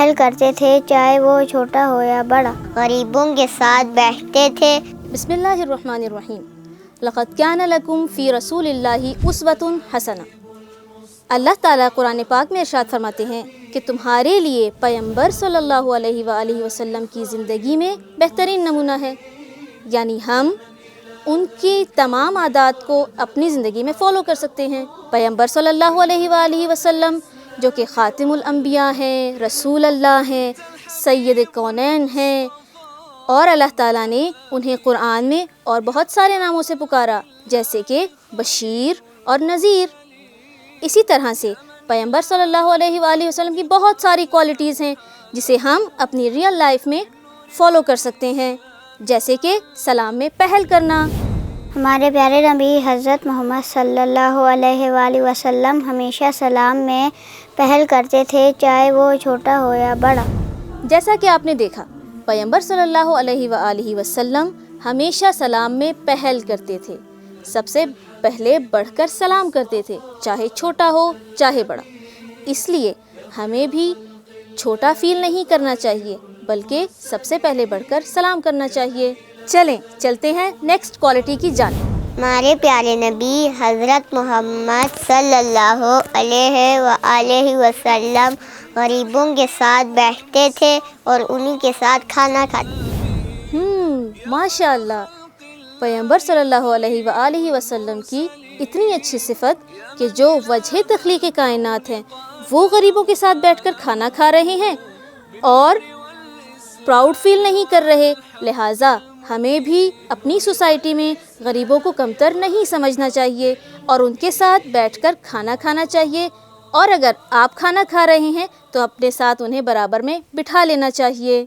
پہل کرتے تھے چاہے وہ چھوٹا ہو یا بڑا، غریبوں کے ساتھ بیٹھتے تھے۔ بسم اللہ الرحمن الرحیم۔ لقد کان لکم فی رسول اللہ اسوۃ حسنہ۔ اللہ تعالیٰ قرآن پاک میں ارشاد فرماتے ہیں کہ تمہارے لیے پیغمبر صلی اللہ علیہ وآلہ وسلم کی زندگی میں بہترین نمونہ ہے، یعنی ہم ان کی تمام عادات کو اپنی زندگی میں فالو کر سکتے ہیں۔ پیغمبر صلی اللہ علیہ وآلہ وسلم جو کہ خاتم الانبیاء ہیں، رسول اللہ ہیں، سید کونین ہیں، اور اللہ تعالیٰ نے انہیں قرآن میں اور بہت سارے ناموں سے پکارا، جیسے کہ بشیر اور نذیر۔ اسی طرح سے پیغمبر صلی اللہ علیہ وآلہ وسلم کی بہت ساری کوالٹیز ہیں جسے ہم اپنی ریئل لائف میں فالو کر سکتے ہیں، جیسے کہ سلام میں پہل کرنا۔ ہمارے پیارے نبی حضرت محمد صلی اللہ علیہ وآلہ وسلم ہمیشہ سلام میں پہل کرتے تھے چاہے وہ چھوٹا ہو یا بڑا۔ جیسا کہ آپ نے دیکھا، پیغمبر صلی اللہ علیہ وآلہ وسلم ہمیشہ سلام میں پہل کرتے تھے، سب سے پہلے بڑھ کر سلام کرتے تھے، چاہے چھوٹا ہو چاہے بڑا۔ اس لیے ہمیں بھی چھوٹا فیل نہیں کرنا چاہیے، بلکہ سب سے پہلے بڑھ کر سلام کرنا چاہیے۔ چلیں چلتے ہیں نیکسٹ کوالٹی کی جانب۔ ہمارے پیارے نبی حضرت محمد صلی اللہ علیہ وآلہ وسلم غریبوں کے ساتھ بیٹھتے تھے اور انہی کے ساتھ کھانا کھاتے۔ ماشاء اللہ، پیغمبر صلی اللہ علیہ وآلہ وسلم کی اتنی اچھی صفت کہ جو وجہ تخلیق کائنات ہیں وہ غریبوں کے ساتھ بیٹھ کر کھانا کھا رہے ہیں اور پراؤڈ فیل نہیں کر رہے، لہٰذا ہمیں بھی اپنی سوسائٹی میں غریبوں کو کمتر نہیں سمجھنا چاہیے اور ان کے ساتھ بیٹھ کر کھانا کھانا چاہیے، اور اگر آپ کھانا کھا رہے ہیں تو اپنے ساتھ انہیں برابر میں بٹھا لینا چاہیے۔